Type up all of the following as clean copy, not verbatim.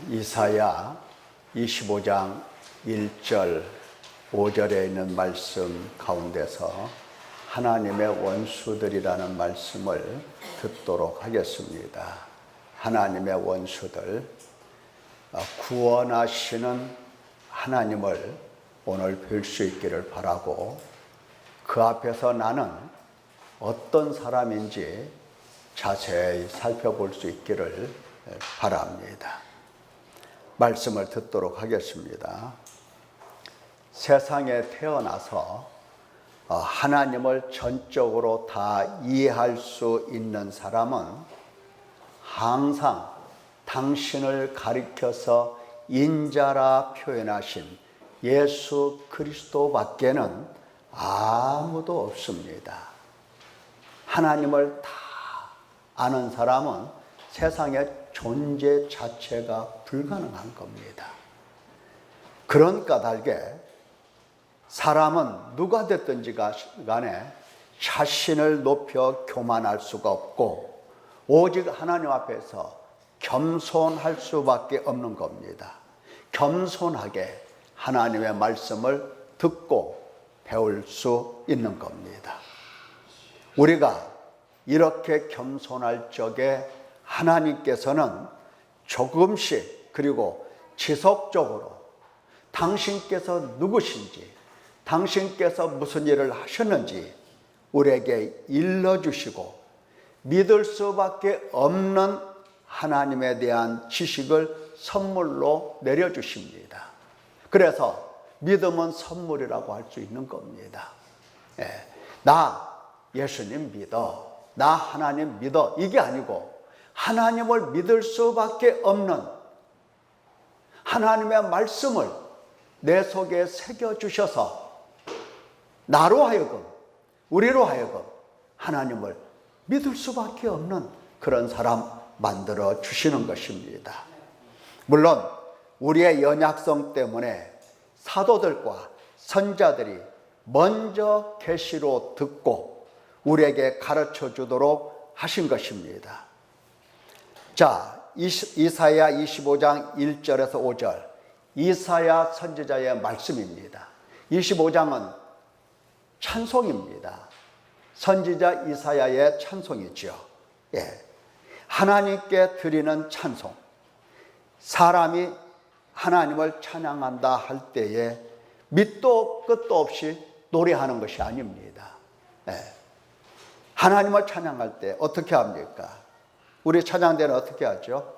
이사야 25장 1절 5절에 있는 말씀 가운데서 하나님의 원수들이라는 말씀을 듣도록 하겠습니다. 하나님의 원수들, 구원하시는 하나님을 오늘 뵐 수 있기를 바라고, 그 앞에서 나는 어떤 사람인지 자세히 살펴볼 수 있기를 바랍니다. 말씀을 듣도록 하겠습니다. 세상에 태어나서 하나님을 전적으로 다 이해할 수 있는 사람은 항상 당신을 가리켜서 인자라 표현하신 예수 그리스도밖에는 아무도 없습니다. 하나님을 다 아는 사람은 세상의 존재 자체가 불가능한 겁니다. 그런 까닭에 사람은 누가 됐든지 간에 자신을 높여 교만할 수가 없고 오직 하나님 앞에서 겸손할 수밖에 없는 겁니다. 겸손하게 하나님의 말씀을 듣고 배울 수 있는 겁니다. 우리가 이렇게 겸손할 적에 하나님께서는 조금씩 그리고 지속적으로 당신께서 누구신지, 당신께서 무슨 일을 하셨는지 우리에게 일러주시고 믿을 수밖에 없는 하나님에 대한 지식을 선물로 내려주십니다. 그래서 믿음은 선물이라고 할 수 있는 겁니다. 나 예수님 믿어, 나 하나님 믿어, 이게 아니고 하나님을 믿을 수밖에 없는 하나님의 말씀을 내 속에 새겨주셔서 나로 하여금, 우리로 하여금 하나님을 믿을 수밖에 없는 그런 사람 만들어 주시는 것입니다. 물론 우리의 연약성 때문에 사도들과 선자들이 먼저 계시로 듣고 우리에게 가르쳐 주도록 하신 것입니다. 자, 이사야 25장 1절에서 5절, 이사야 선지자의 말씀입니다. 25장은 찬송입니다. 선지자 이사야의 찬송이죠. 하나님께 드리는 찬송. 사람이 하나님을 찬양한다 할 때에 밑도 끝도 없이 노래하는 것이 아닙니다. 하나님을 찬양할 때 어떻게 합니까? 우리 찬양대는 어떻게 하죠?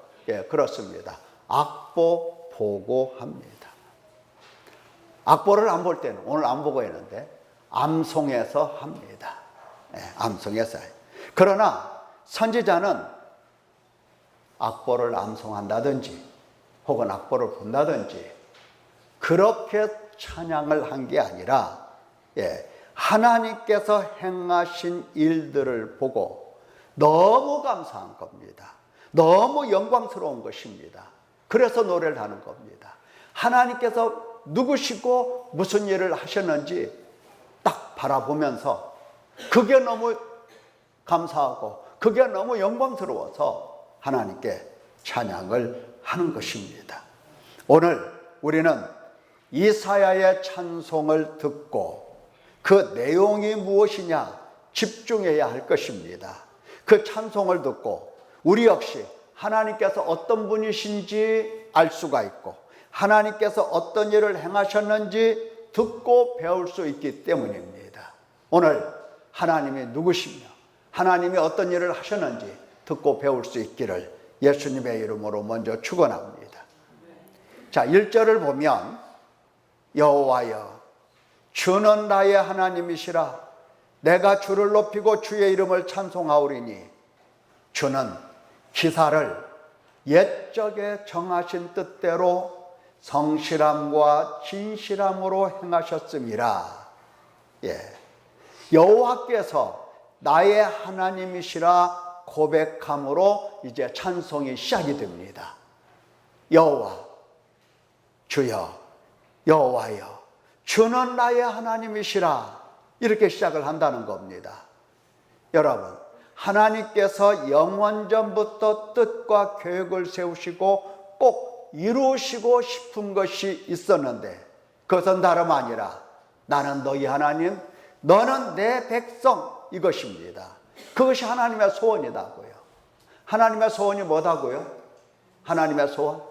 그렇습니다. 악보 보고 합니다. 악보를 안 볼 때는, 오늘 안 보고 했는데 암송해서 합니다. 암송해서. 그러나 선지자는 악보를 암송한다든지 혹은 악보를 본다든지 그렇게 찬양을 한 게 아니라 하나님께서 행하신 일들을 보고 너무 감사한 겁니다. 너무 영광스러운 것입니다. 그래서 노래를 하는 겁니다. 하나님께서 누구시고 무슨 일을 하셨는지 딱 바라보면서 그게 너무 감사하고 그게 너무 영광스러워서 하나님께 찬양을 하는 것입니다. 오늘 우리는 이사야의 찬송을 듣고 그 내용이 무엇이냐 집중해야 할 것입니다. 그 찬송을 듣고 우리 역시 하나님께서 어떤 분이신지 알 수가 있고 하나님께서 어떤 일을 행하셨는지 듣고 배울 수 있기 때문입니다. 오늘 하나님이 누구시며 하나님이 어떤 일을 하셨는지 듣고 배울 수 있기를 예수님의 이름으로 먼저 축원합니다. 자, 1절을 보면 여호와여 주는 나의 하나님이시라 내가 주를 높이고 주의 이름을 찬송하오리니 주는 기사를 옛적에 정하신 뜻대로 성실함과 진실함으로 행하셨음이라. 여호와께서 나의 하나님이시라 고백함으로 이제 찬송이 시작이 됩니다. 여호와, 주여, 여호와여, 주는 나의 하나님이시라. 이렇게 시작을 한다는 겁니다. 여러분, 하나님께서 영원전부터 뜻과 계획을 세우시고 꼭 이루시고 싶은 것이 있었는데 그것은 다름 아니라 나는 너희 하나님, 너는 내 백성, 이것입니다. 그것이 하나님의 소원이다고요. 하나님의 소원이 뭐다고요? 하나님의 소원?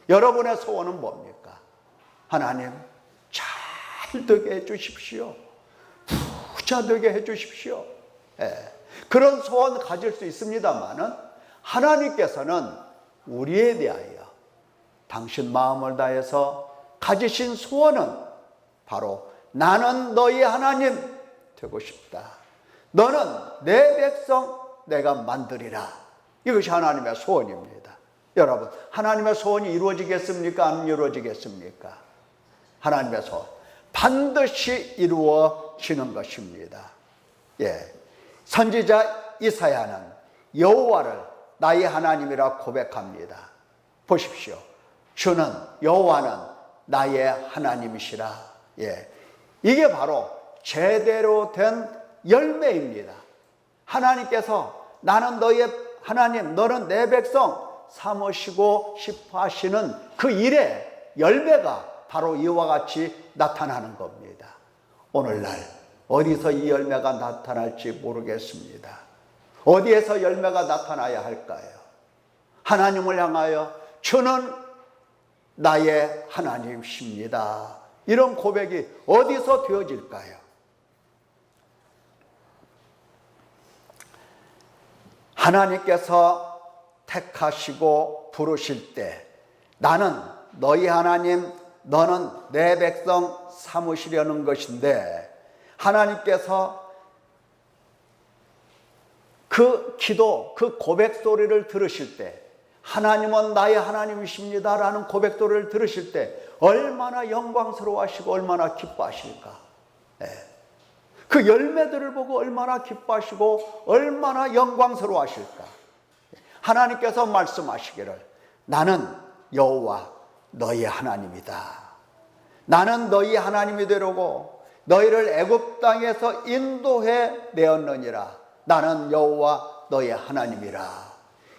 여러분의 소원은 뭡니까? 하나님 잘 되게 해주십시오. 부자 되게 해주십시오. 그런 소원 가질 수 있습니다만은 하나님께서는 우리에 대하여 당신 마음을 다해서 가지신 소원은 바로 나는 너희 하나님 되고 싶다. 너는 내 백성 내가 만들이라. 이것이 하나님의 소원입니다. 여러분, 하나님의 소원이 이루어지겠습니까? 안 이루어지겠습니까? 하나님의 소원 반드시 이루어지는 것입니다. 선지자 이사야는 여호와를 나의 하나님이라 고백합니다. 보십시오. 주는, 여호와는 나의 하나님이시라. 이게 바로 제대로 된 열매입니다. 하나님께서 나는 너의 하나님, 너는 내 백성 삼으시고 싶어 하시는 그 일의 열매가 바로 이와 같이 나타나는 겁니다. 오늘날 어디서 이 열매가 나타날지 모르겠습니다. 어디에서 열매가 나타나야 할까요? 하나님을 향하여 주는 나의 하나님이십니다. 이런 고백이 어디서 되어질까요? 하나님께서 택하시고 부르실 때 나는 너희 하나님, 너는 내 백성 삼으시려는 것인데 하나님께서 그 기도, 그 고백 소리를 들으실 때 하나님은 나의 하나님이십니다 라는 고백 소리를 들으실 때 얼마나 영광스러워하시고 얼마나 기뻐하실까. 그 열매들을 보고 얼마나 기뻐하시고 얼마나 영광스러워하실까. 하나님께서 말씀하시기를 나는 여호와 너희 하나님이다. 나는 너희 하나님이 되려고 너희를 애굽 땅에서 인도해 내었느니라. 나는 여호와 너희 하나님이라.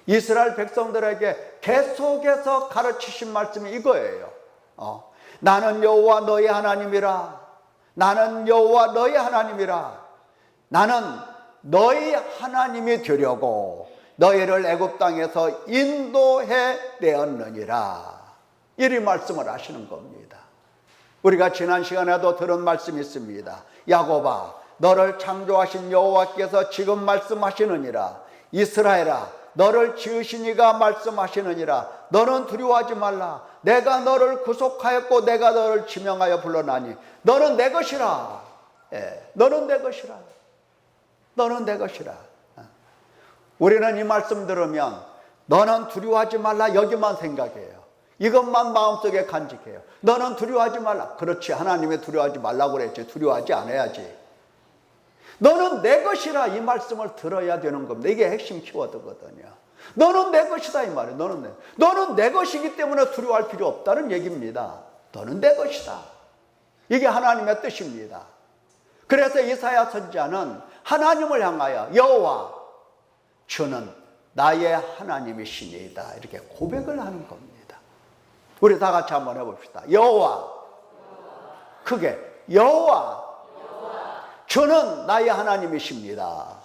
이스라엘 백성들에게 계속해서 가르치신 말씀이 이거예요. 나는 여호와 너희 하나님이라. 나는 여호와 너희 하나님이라. 나는 너희 하나님이 되려고 너희를 애굽 땅에서 인도해 내었느니라. 이리 말씀을 하시는 겁니다. 우리가 지난 시간에도 들은 말씀이 있습니다. 야곱아, 너를 창조하신 여호와께서 지금 말씀하시느니라. 이스라엘아, 너를 지으신 이가 말씀하시느니라. 너는 두려워하지 말라. 내가 너를 구속하였고 내가 너를 지명하여 불러나니 너는 내 것이라. 너는 내 것이라. 너는 내 것이라. 우리는 이 말씀 들으면 너는 두려워하지 말라 여기만 생각해요. 이것만 마음속에 간직해요. 너는 두려워하지 말라. 그렇지, 하나님이 두려워하지 말라고 그랬지. 두려워하지 않아야지. 너는 내 것이라 이 말씀을 들어야 되는 겁니다. 이게 핵심 키워드거든요. 너는 내 것이다 이 말이에요. 너는 내 것이기 때문에 두려워할 필요 없다는 얘기입니다. 너는 내 것이다. 이게 하나님의 뜻입니다. 그래서 이사야 선지자는 하나님을 향하여 여호와 주는 나의 하나님이시니이다 이렇게 고백을 하는 겁니다. 우리 다 같이 한번 해봅시다. 여호와, 크게 여호와, 주는 나의 하나님이십니다.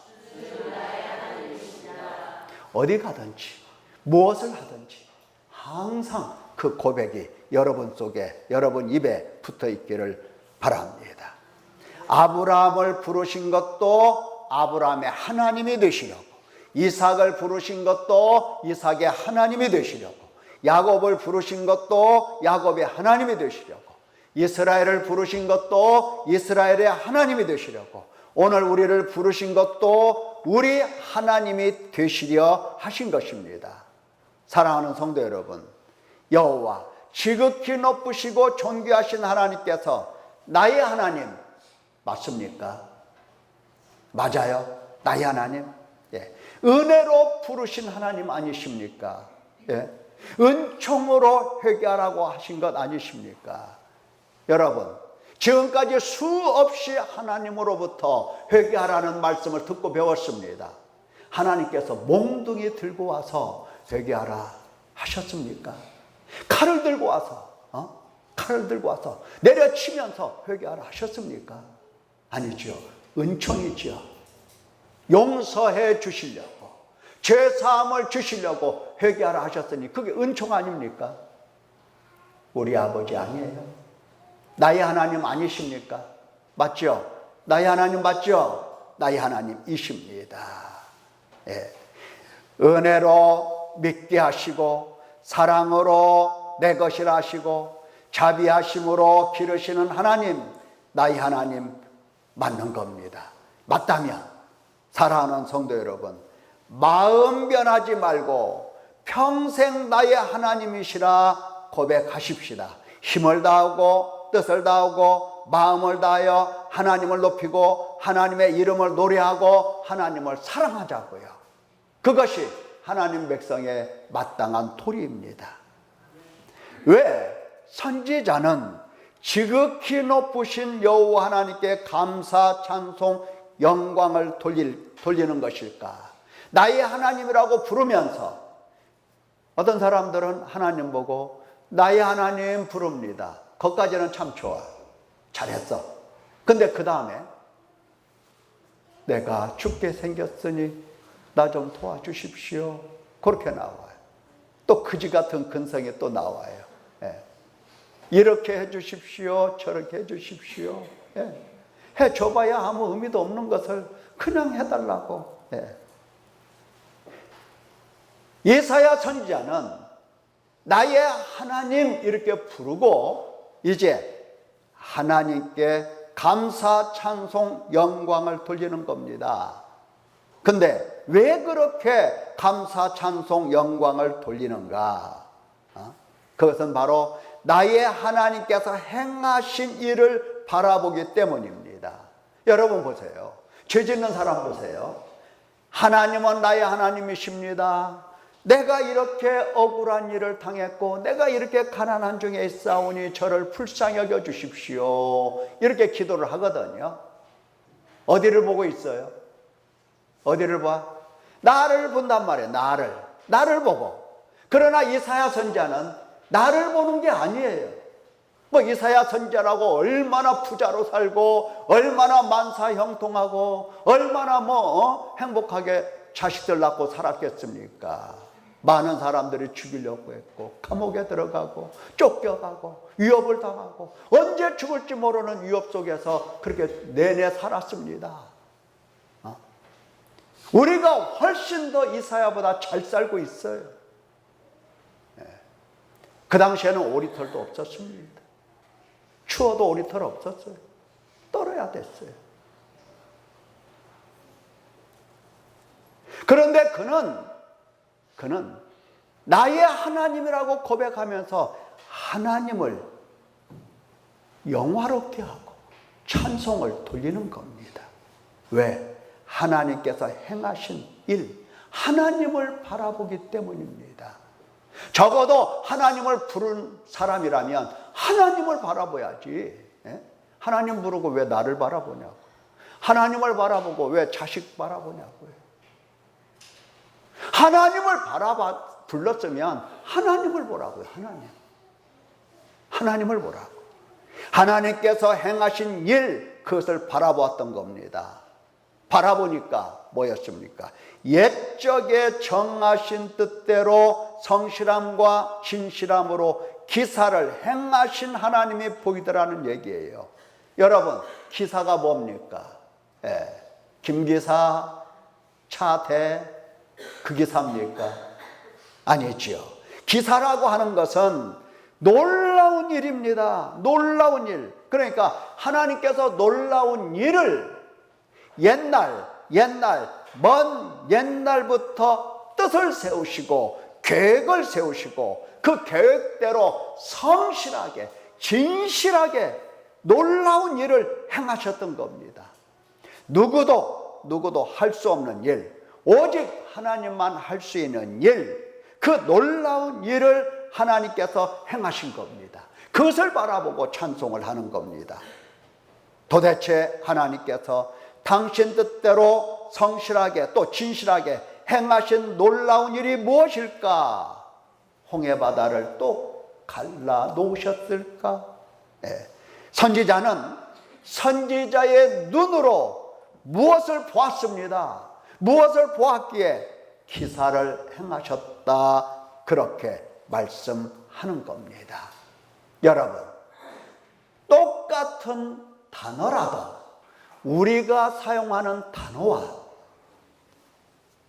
어디 가든지 무엇을 하든지 항상 그 고백이 여러분 속에, 여러분 입에 붙어 있기를 바랍니다. 아브라함을 부르신 것도 아브라함의 하나님이 되시려고, 이삭을 부르신 것도 이삭의 하나님이 되시려고, 야곱을 부르신 것도 야곱의 하나님이 되시려고, 이스라엘을 부르신 것도 이스라엘의 하나님이 되시려고, 오늘 우리를 부르신 것도 우리 하나님이 되시려 하신 것입니다. 사랑하는 성도 여러분, 여호와 지극히 높으시고 존귀하신 하나님께서 나의 하나님 맞습니까? 맞아요? 나의 하나님? 은혜로 부르신 하나님 아니십니까? 은총으로 회개하라고 하신 것 아니십니까? 여러분, 지금까지 수없이 하나님으로부터 회개하라는 말씀을 듣고 배웠습니다. 하나님께서 몽둥이 들고 와서 회개하라 하셨습니까? 칼을 들고 와서 칼을 들고 와서 내려치면서 회개하라 하셨습니까? 아니죠. 은총이죠. 용서해 주시려고, 죄사함을 주시려고 회개하라 하셨으니 그게 은총 아닙니까? 우리 아버지 아니에요? 나의 하나님 아니십니까? 맞죠? 나의 하나님 맞죠? 나의 하나님이십니다. 예. 은혜로 믿게 하시고 사랑으로 내 것이라 하시고 자비하심으로 기르시는 하나님, 나의 하나님 맞는 겁니다. 맞다면 사랑하는 성도 여러분, 마음 변하지 말고 평생 나의 하나님이시라 고백하십시다. 힘을 다하고 뜻을 다하고 마음을 다하여 하나님을 높이고 하나님의 이름을 노래하고 하나님을 사랑하자고요. 그것이 하나님 백성의 마땅한 도리입니다. 왜? 선지자는 지극히 높으신 여호와 하나님께 감사, 찬송, 영광을 돌리는 것일까? 나의 하나님이라고 부르면서 어떤 사람들은 하나님 보고 나의 하나님 부릅니다. 거기까지는 참 좋아. 잘했어. 근데 그 다음에 내가 죽게 생겼으니 나 좀 도와주십시오. 그렇게 나와요. 또 그지 같은 근성이 또 나와요. 예. 이렇게 해주십시오. 저렇게 해주십시오. 예. 해줘봐야 아무 의미도 없는 것을 그냥 해달라고. 예. 예사야 선지자는 나의 하나님 이렇게 부르고 이제 하나님께 감사, 찬송, 영광을 돌리는 겁니다. 근데 왜 그렇게 감사, 찬송, 영광을 돌리는가? 그것은 바로 나의 하나님께서 행하신 일을 바라보기 때문입니다. 여러분 보세요. 죄 짓는 사람 보세요. 하나님은 나의 하나님이십니다. 내가 이렇게 억울한 일을 당했고 내가 이렇게 가난한 중에 있사오니 저를 불쌍히 여겨 주십시오. 이렇게 기도를 하거든요. 어디를 보고 있어요? 어디를 봐? 나를 본단 말이에요. 나를 보고. 그러나 이사야 선지자는 나를 보는 게 아니에요. 뭐 이사야 선지자라고 얼마나 부자로 살고 얼마나 만사형통하고 얼마나 행복하게 자식들 낳고 살았겠습니까? 많은 사람들이 죽이려고 했고 감옥에 들어가고 쫓겨가고 위협을 당하고 언제 죽을지 모르는 위협 속에서 그렇게 내내 살았습니다. 우리가 훨씬 더 이사야보다 잘 살고 있어요. 그 당시에는 오리털도 없었습니다. 추워도 오리털 없었어요. 떨어야 됐어요. 그런데 그는 나의 하나님이라고 고백하면서 하나님을 영화롭게 하고 찬송을 돌리는 겁니다. 왜? 하나님께서 행하신 일, 하나님을 바라보기 때문입니다. 적어도 하나님을 부른 사람이라면 하나님을 바라봐야지. 하나님 부르고 왜 나를 바라보냐고. 하나님을 바라보고 왜 자식 바라보냐고요. 하나님을 불렀으면 하나님을 보라고요. 하나님을 보라고. 하나님께서 행하신 일, 그것을 바라보았던 겁니다. 바라보니까 뭐였습니까? 옛적에 정하신 뜻대로 성실함과 진실함으로 기사를 행하신 하나님이 보이더라는 얘기예요. 여러분, 기사가 뭡니까? 김기사, 차대, 그 기사입니까? 아니죠. 기사라고 하는 것은 놀라운 일입니다. 놀라운 일. 그러니까 하나님께서 놀라운 일을 먼 옛날부터 뜻을 세우시고 계획을 세우시고 그 계획대로 성실하게 진실하게 놀라운 일을 행하셨던 겁니다. 누구도 할 수 없는 일, 오직 하나님만 할 수 있는 일, 그 놀라운 일을 하나님께서 행하신 겁니다. 그것을 바라보고 찬송을 하는 겁니다. 도대체 하나님께서 당신 뜻대로 성실하게 또 진실하게 행하신 놀라운 일이 무엇일까? 홍해바다를 또 갈라 놓으셨을까? 예. 선지자는 선지자의 눈으로 무엇을 보았습니다. 무엇을 보았기에 기사를 행하셨다. 그렇게 말씀하는 겁니다. 여러분, 똑같은 단어라도 우리가 사용하는 단어와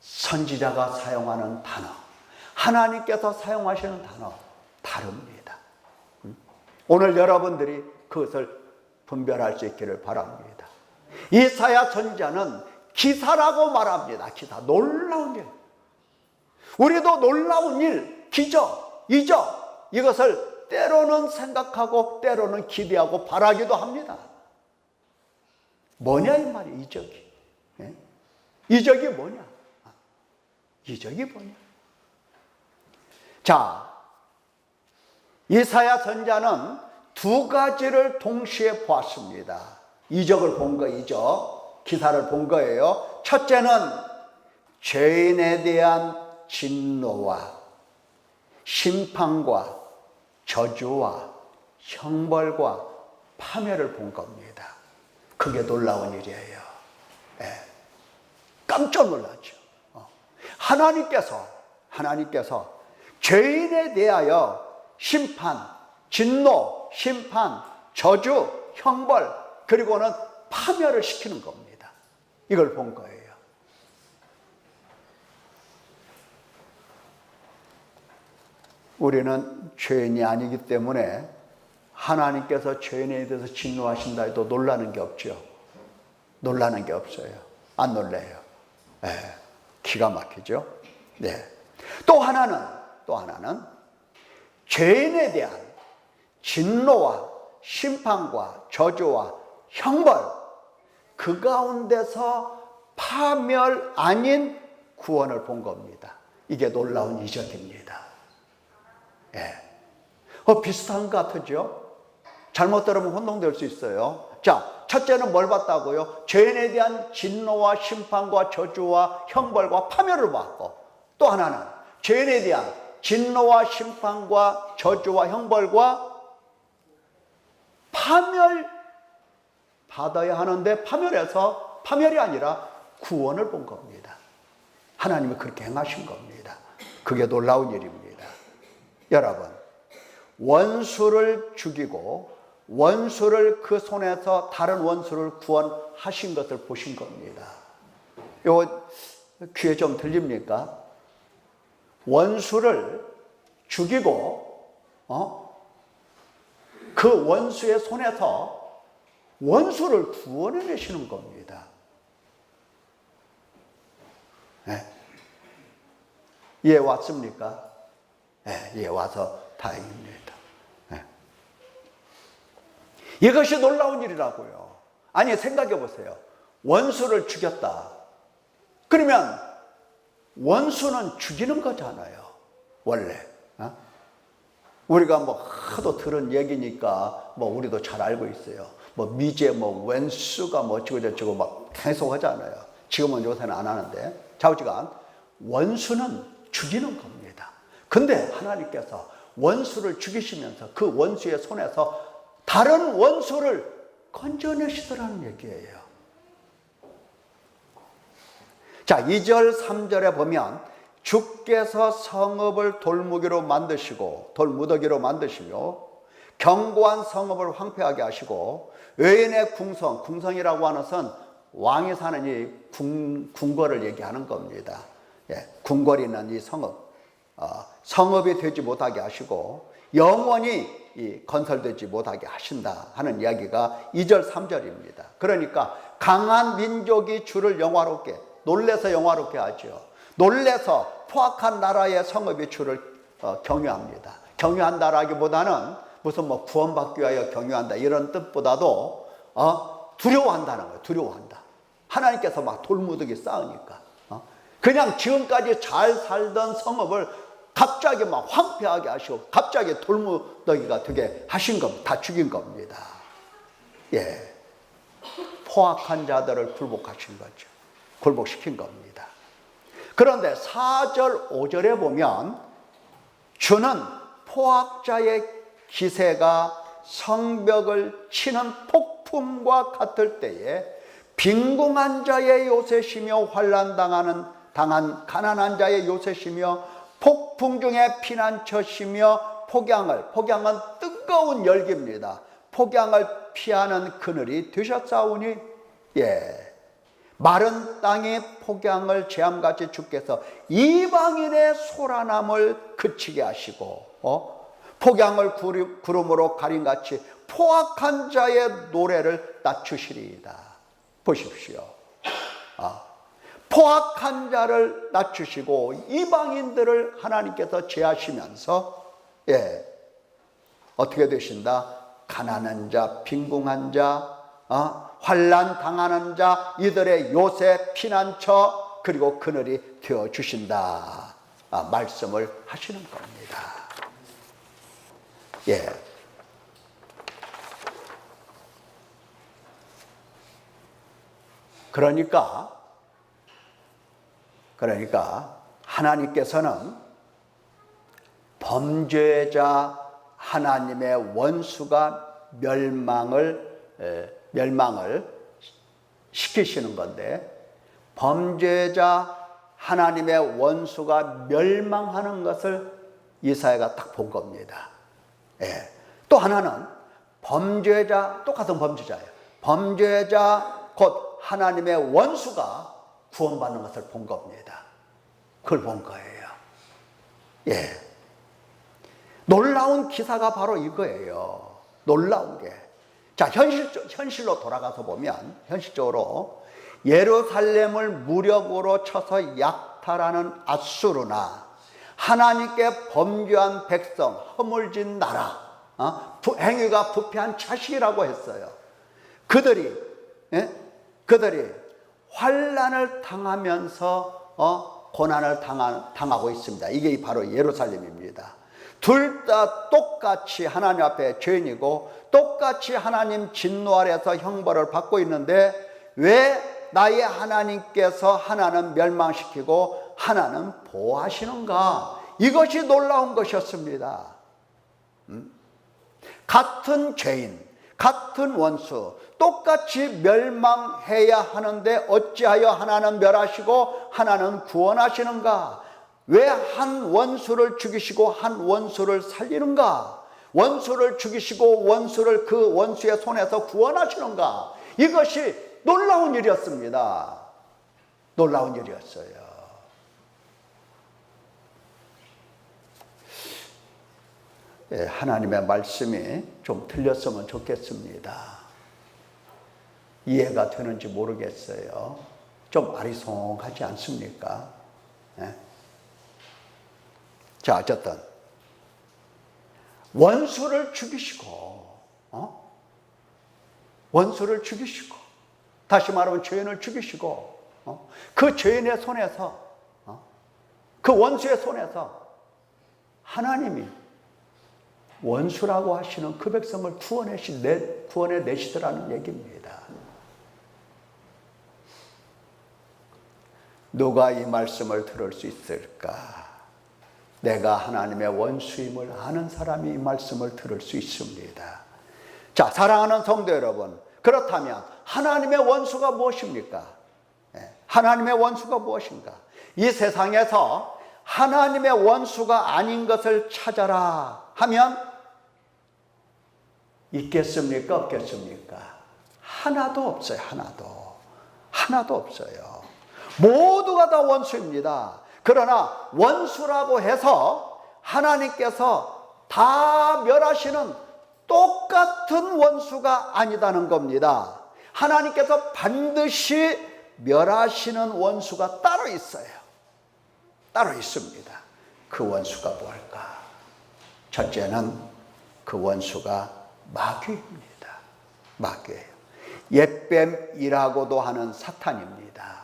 선지자가 사용하는 단어, 하나님께서 사용하시는 단어 다릅니다. 오늘 여러분들이 그것을 분별할 수 있기를 바랍니다. 이사야 선지자는 기사라고 말합니다. 기사, 놀라운 일. 우리도 놀라운 일, 기적, 이적, 이것을 때로는 생각하고 때로는 기대하고 바라기도 합니다. 뭐냐 이 말이에요, 이적이. 예? 이적이 뭐냐? 이적이 뭐냐? 자, 이사야 선지자는 두 가지를 동시에 보았습니다. 이적을 본 거, 이적. 기사를 본 거예요. 첫째는 죄인에 대한 진노와 심판과 저주와 형벌과 파멸을 본 겁니다. 그게 놀라운 일이에요. 네. 깜짝 놀랐죠. 하나님께서 죄인에 대하여 심판, 진노, 심판, 저주, 형벌, 그리고는 파멸을 시키는 겁니다. 이걸 본 거예요. 우리는 죄인이 아니기 때문에 하나님께서 죄인에 대해서 진노하신다 해도 놀라는 게 없죠. 놀라는 게 없어요. 안 놀래요. 네, 기가 막히죠. 네. 또 하나는 죄인에 대한 진노와 심판과 저주와 형벌, 그 가운데서 파멸 아닌 구원을 본 겁니다. 이게 놀라운 이적입니다. 예. 비슷한 것 같죠? 잘못 들으면 혼동될 수 있어요. 자, 첫째는 뭘 봤다고요? 죄인에 대한 진노와 심판과 저주와 형벌과 파멸을 봤고, 또 하나는 죄인에 대한 진노와 심판과 저주와 형벌과 파멸 받아야 하는데 파멸이 아니라 구원을 본 겁니다. 하나님이 그렇게 행하신 겁니다. 그게 놀라운 일입니다. 여러분, 원수를 죽이고 원수를 그 손에서 다른 원수를 구원하신 것을 보신 겁니다. 이거 귀에 좀 들립니까? 원수를 죽이고 그 원수의 손에서 원수를 구원해내시는 겁니다. 네. 이해 왔습니까? 네, 이해 와서 다행입니다. 네. 이것이 놀라운 일이라고요. 아니, 생각해 보세요. 원수를 죽였다. 그러면 원수는 죽이는 거잖아요. 원래. 우리가 하도 들은 얘기니까 우리도 잘 알고 있어요. 미제 왼수가 어쩌고저쩌고 막 계속 하잖아요. 지금은 요새는 안 하는데. 좌우지간 원수는 죽이는 겁니다. 근데 하나님께서 원수를 죽이시면서 그 원수의 손에서 다른 원수를 건져내시더라는 얘기예요. 자, 2절 3절에 보면 주께서 성읍을 돌무더기로 만드시며 견고한 성읍을 황폐하게 하시고 외인의 궁성이라고 하는 것은 왕이 사는 이 궁궐을 얘기하는 겁니다. 예, 궁궐이 있는 이 성읍이 되지 못하게 하시고 영원히 건설되지 못하게 하신다 하는 이야기가 2절 3절입니다. 그러니까 강한 민족이 주를 놀래서 영화롭게 하죠. 놀래서 포악한 나라의 성읍이 주를 경유합니다. 경유한다라기보다는 무슨 구원받기 위하여 경유한다 이런 뜻보다도 두려워한다는 거예요. 두려워한다. 하나님께서 돌무더기 쌓으니까 그냥 지금까지 잘 살던 성읍을 갑자기 황폐하게 하시고 갑자기 돌무더기가 되게 하신 겁니다. 다 죽인 겁니다. 예, 포악한 자들을 굴복하신 거죠. 굴복시킨 겁니다. 그런데 4절 5절에 보면 주는 포악자의 기세가 성벽을 치는 폭풍과 같을 때에 빈궁한 자의 요셉이며 당한 가난한 자의 요셉이며 폭풍 중에 피난처시며 폭양은 뜨거운 열기입니다. 폭양을 피하는 그늘이 되셨사오니 마른 땅의 폭양을 재암같이 주께서 이방인의 소란함을 그치게 하시고 폭양을 구름으로 가림같이 포악한 자의 노래를 낮추시리이다. 보십시오. 포악한 자를 낮추시고 이방인들을 하나님께서 제하시면서 어떻게 되신다? 가난한 자, 빈궁한 자, 환난 당하는 자, 이들의 요새 피난처 그리고 그늘이 되어 주신다. 말씀을 하시는 겁니다. 그러니까 하나님께서는 범죄자 하나님의 원수가 멸망을 시키시는 건데, 범죄자 하나님의 원수가 멸망하는 것을 이사야가 딱 본 겁니다. 또 하나는 범죄자, 똑같은 범죄자예요. 범죄자 곧 하나님의 원수가 구원받는 것을 본 겁니다. 그걸 본 거예요. 놀라운 기사가 바로 이거예요. 놀라운 게. 자, 현실로 돌아가서 보면, 현실적으로 예루살렘을 무력으로 쳐서 약탈하는 아수르나 하나님께 범죄한 백성, 허물진 나라, 행위가 부패한 자식이라고 했어요. 그들이 환난을 당하면서 고난을 당하고 있습니다. 이게 바로 예루살렘입니다. 둘 다 똑같이 하나님 앞에 죄인이고 똑같이 하나님 진노 아래에서 형벌을 받고 있는데, 왜 나의 하나님께서 하나는 멸망시키고 하나는 보호하시는가? 이것이 놀라운 것이었습니다. 같은 죄인, 같은 원수, 똑같이 멸망해야 하는데 어찌하여 하나는 멸하시고 하나는 구원하시는가? 왜 한 원수를 죽이시고 한 원수를 살리는가? 원수를 죽이시고 원수를 그 원수의 손에서 구원하시는가? 이것이 놀라운 일이었습니다. 놀라운 일이었어요. 하나님의 말씀이 좀 틀렸으면 좋겠습니다. 이해가 되는지 모르겠어요. 좀 아리송하지 않습니까? 자, 어쨌든 원수를 죽이시고 원수를 죽이시고, 다시 말하면 죄인을 죽이시고, 그 죄인의 손에서, 그 원수의 손에서 하나님이 원수라고 하시는 그 백성을 구원해내시더라는 얘기입니다. 누가 이 말씀을 들을 수 있을까? 내가 하나님의 원수임을 아는 사람이 이 말씀을 들을 수 있습니다. 자, 사랑하는 성도 여러분, 그렇다면 하나님의 원수가 무엇입니까? 하나님의 원수가 무엇인가? 이 세상에서 하나님의 원수가 아닌 것을 찾아라 하면 있겠습니까? 없겠습니까? 하나도 없어요. 하나도 없어요. 모두가 다 원수입니다. 그러나 원수라고 해서 하나님께서 다 멸하시는 똑같은 원수가 아니다는 겁니다. 하나님께서 반드시 멸하시는 원수가 따로 있어요. 따로 있습니다. 그 원수가 뭘까? 첫째는 그 원수가 마귀입니다. 마귀예요. 옅뱀이라고도 하는 사탄입니다.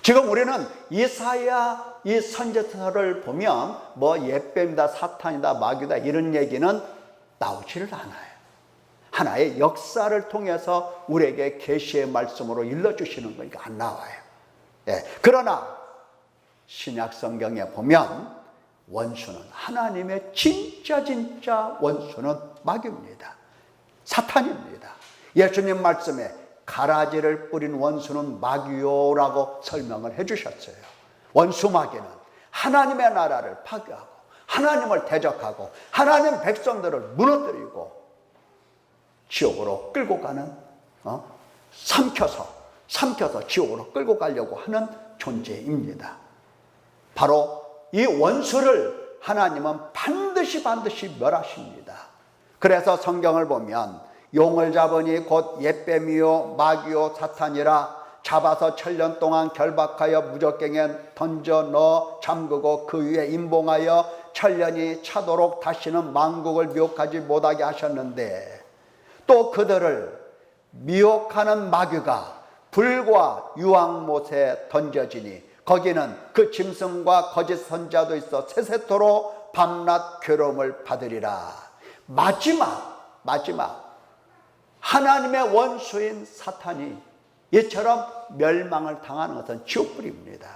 지금 우리는 이사야 이 선지서를 보면 뭐 옅뱀이다, 사탄이다, 마귀다 이런 얘기는 나오지를 않아요. 하나의 역사를 통해서 우리에게 계시의 말씀으로 일러주시는 거니까 안 나와요. 그러나 신약 성경에 보면 원수는, 하나님의 진짜 원수는 마귀입니다. 사탄입니다. 예수님 말씀에 가라지를 뿌린 원수는 마귀요라고 설명을 해주셨어요. 원수 마귀는 하나님의 나라를 파괴하고 하나님을 대적하고 하나님 백성들을 무너뜨리고 지옥으로 끌고 가는, 삼켜서 지옥으로 끌고 가려고 하는 존재입니다. 바로 이 원수를 하나님은 반드시 멸하십니다. 그래서 성경을 보면 용을 잡으니 곧 옛뱀이요 마귀요 사탄이라 잡아서 천년 동안 결박하여 무적갱에 던져 넣어 잠그고 그 위에 임봉하여 천년이 차도록 다시는 만국을 미혹하지 못하게 하셨는데, 또 그들을 미혹하는 마귀가 불과 유황못에 던져지니 거기는 그 짐승과 거짓 선자도 있어 세세토록 밤낮 괴로움을 받으리라. 마지막 하나님의 원수인 사탄이 이처럼 멸망을 당하는 것은 지옥불입니다.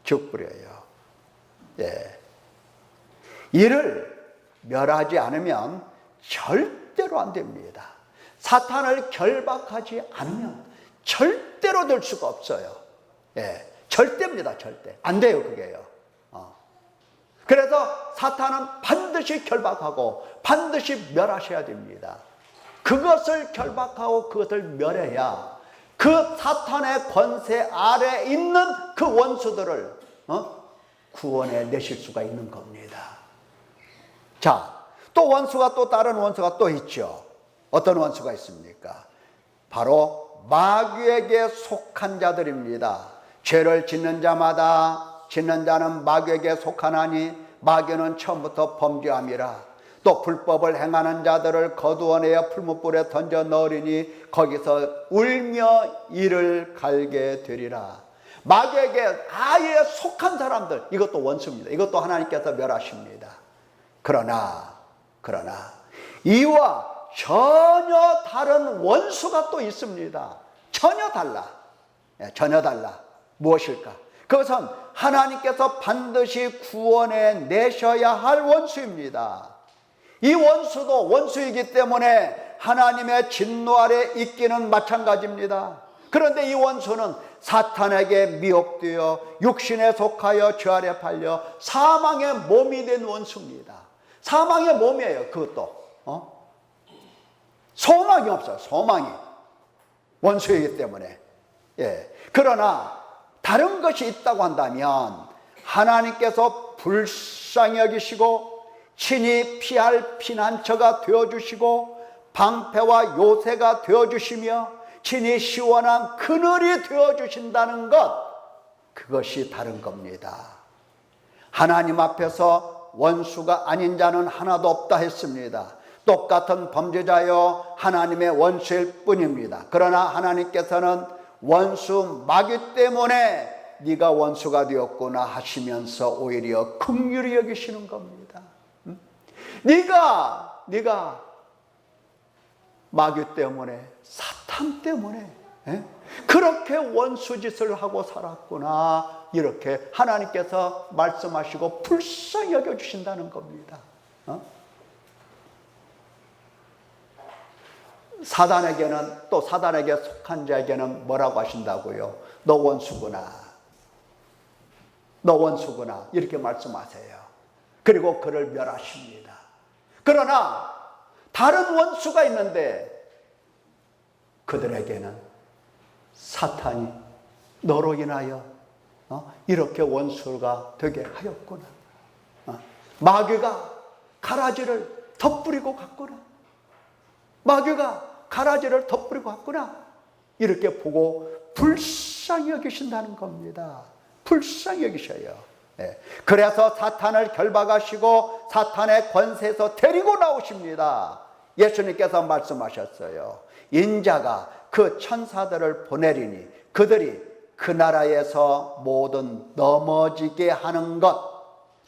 지옥불이에요. 예. 이를 멸하지 않으면 절대로 안 됩니다. 사탄을 결박하지 않으면 절대로 될 수가 없어요. 예. 절대입니다. 절대. 안 돼요, 그게요. 그래서 사탄은 반드시 결박하고 반드시 멸하셔야 됩니다. 그것을 결박하고 그것을 멸해야 그 사탄의 권세 아래 있는 그 원수들을 구원해 내실 수가 있는 겁니다. 자, 또 다른 원수가 또 있죠. 어떤 원수가 있습니까? 바로 마귀에게 속한 자들입니다. 죄를 짓는 자는 마귀에게 속하나니 마귀는 처음부터 범죄함이라. 또 불법을 행하는 자들을 거두어내어 풀무불에 던져 넣으리니 거기서 울며 이를 갈게 되리라. 마귀에게 아예 속한 사람들, 이것도 원수입니다. 이것도 하나님께서 멸하십니다. 그러나 이와 전혀 다른 원수가 또 있습니다. 전혀 달라. 무엇일까? 그것은 하나님께서 반드시 구원해 내셔야 할 원수입니다. 이 원수도 원수이기 때문에 하나님의 진노 아래 있기는 마찬가지입니다. 그런데 이 원수는 사탄에게 미혹되어 육신에 속하여 죄 아래 팔려 사망의 몸이 된 원수입니다. 사망의 몸이에요. 그것도 소망이 없어요. 소망이 원수이기 때문에. 예. 그러나 다른 것이 있다고 한다면 하나님께서 불쌍히 여기시고 친히 피할 피난처가 되어주시고 방패와 요새가 되어주시며 친히 시원한 그늘이 되어주신다는 것, 그것이 다른 겁니다. 하나님 앞에서 원수가 아닌 자는 하나도 없다 했습니다. 똑같은 범죄자여 하나님의 원수일 뿐입니다. 그러나 하나님께서는 원수 마귀 때문에 네가 원수가 되었구나 하시면서 오히려 긍휼히 여기시는 겁니다. 네가 마귀 때문에, 사탄 때문에 그렇게 원수짓을 하고 살았구나, 이렇게 하나님께서 말씀하시고 불쌍히 여겨주신다는 겁니다. 사단에게 속한 자에게는 뭐라고 하신다고요? 너 원수구나, 이렇게 말씀하세요. 그리고 그를 멸하십니다. 그러나 다른 원수가 있는데 그들에게는 사탄이 너로 인하여 이렇게 원수가 되게 하였구나, 마귀가 가라지를 덧뿌리고 갔구나, 이렇게 보고 불쌍히 여기신다는 겁니다. 불쌍히 여기셔요. 그래서 사탄을 결박하시고 사탄의 권세에서 데리고 나오십니다. 예수님께서 말씀하셨어요. 인자가 그 천사들을 보내리니 그들이 그 나라에서 모든 넘어지게 하는 것,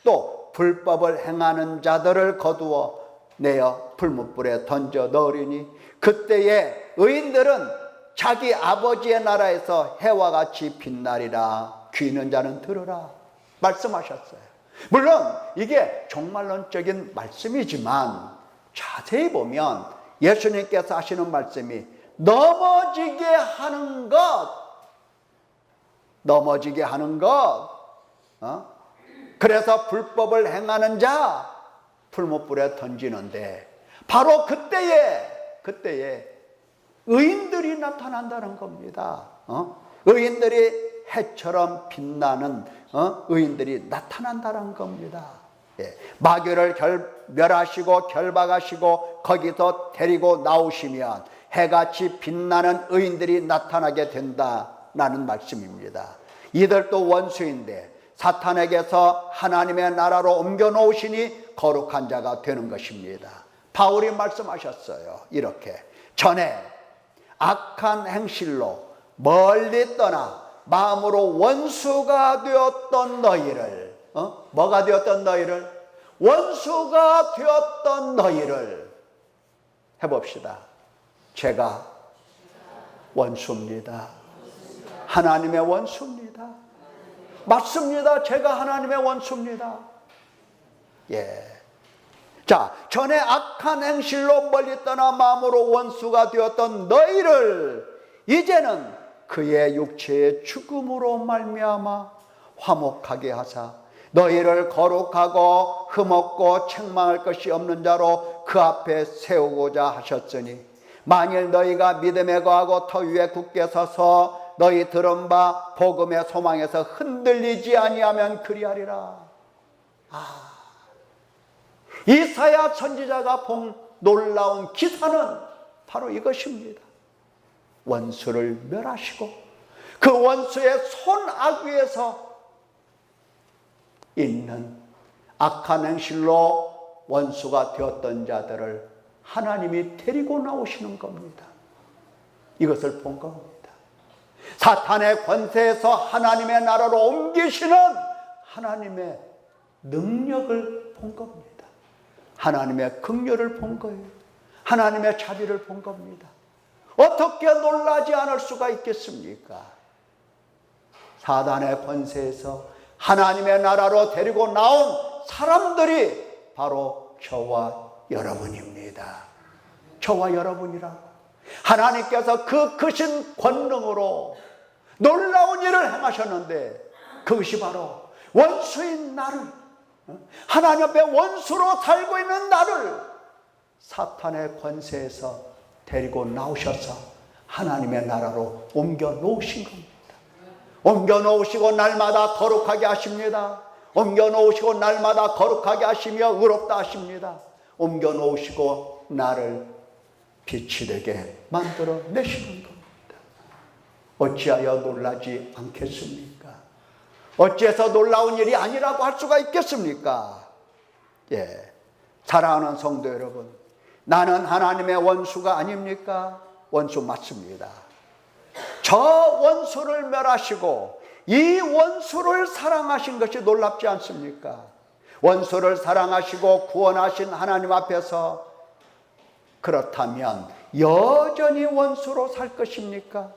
또 불법을 행하는 자들을 거두어 내어 풀무불에 던져 넣으리니 그때에 의인들은 자기 아버지의 나라에서 해와 같이 빛나리라. 귀 있는 자는 들으라 말씀하셨어요. 물론 이게 종말론적인 말씀이지만 자세히 보면 예수님께서 하시는 말씀이 넘어지게 하는 것, 넘어지게 하는 것, 그래서 불법을 행하는 자 풀무불에 던지는데 바로 그때에 의인들이 나타난다는 겁니다. 의인들이 해처럼 빛나는 의인들이 나타난다는 겁니다. 마귀를 멸하시고 결박하시고 거기서 데리고 나오시면 해같이 빛나는 의인들이 나타나게 된다는 말씀입니다. 이들도 원수인데 사탄에게서 하나님의 나라로 옮겨 놓으시니 거룩한 자가 되는 것입니다. 바울이 말씀하셨어요. 이렇게 전에 악한 행실로 멀리 떠나 마음으로 원수가 되었던 너희를, 뭐가 되었던 너희를? 원수가 되었던 너희를 해봅시다. 제가 원수입니다. 하나님의 원수입니다. 맞습니다. 제가 하나님의 원수입니다. 자, 전에 악한 행실로 멀리 떠나 마음으로 원수가 되었던 너희를 이제는 그의 육체의 죽음으로 말미암아 화목하게 하사 너희를 거룩하고 흠없고 책망할 것이 없는 자로 그 앞에 세우고자 하셨으니 만일 너희가 믿음에 거하고 터 위에 굳게 서서 너희 들은 바 복음의 소망에서 흔들리지 아니하면 그리하리라. 이사야 선지자가 본 놀라운 기사는 바로 이것입니다. 원수를 멸하시고 그 원수의 손악 위에서 있는 악한 행실로 원수가 되었던 자들을 하나님이 데리고 나오시는 겁니다. 이것을 본 겁니다. 사탄의 권세에서 하나님의 나라로 옮기시는 하나님의 능력을 본 겁니다. 하나님의 긍휼을 본 거예요. 하나님의 자비를 본 겁니다. 어떻게 놀라지 않을 수가 있겠습니까? 사단의 권세에서 하나님의 나라로 데리고 나온 사람들이 바로 저와 여러분입니다. 저와 여러분이라고. 하나님께서 그 크신 권능으로 놀라운 일을 행하셨는데 그것이 바로 원수인 나를, 하나님 앞에 원수로 살고 있는 나를 사탄의 권세에서 데리고 나오셔서 하나님의 나라로 옮겨 놓으신 겁니다. 옮겨 놓으시고 날마다 거룩하게 하십니다. 옮겨 놓으시고 날마다 거룩하게 하시며 의롭다 하십니다. 옮겨 놓으시고 나를 빛이 되게 만들어 내시는 겁니다. 어찌하여 놀라지 않겠습니까? 어찌해서 놀라운 일이 아니라고 할 수가 있겠습니까? 사랑하는 성도 여러분, 나는 하나님의 원수가 아닙니까? 원수 맞습니다. 저 원수를 멸하시고 이 원수를 사랑하신 것이 놀랍지 않습니까? 원수를 사랑하시고 구원하신 하나님 앞에서 그렇다면 여전히 원수로 살 것입니까?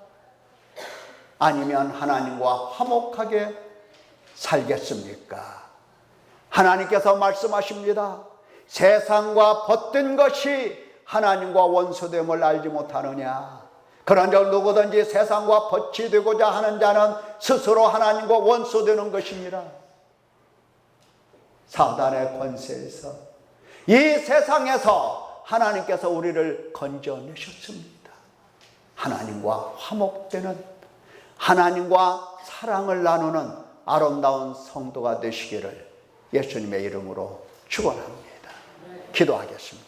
아니면 하나님과 화목하게 살겠습니까? 하나님께서 말씀하십니다. 세상과 벗든 것이 하나님과 원수됨을 알지 못하느냐? 그런즉 누구든지 세상과 벗이 되고자 하는 자는 스스로 하나님과 원수되는 것이니라. 사단의 권세에서, 이 세상에서 하나님께서 우리를 건져내셨습니다. 하나님과 화목되는, 하나님과 사랑을 나누는 아름다운 성도가 되시기를 예수님의 이름으로 축원합니다. 기도하겠습니다.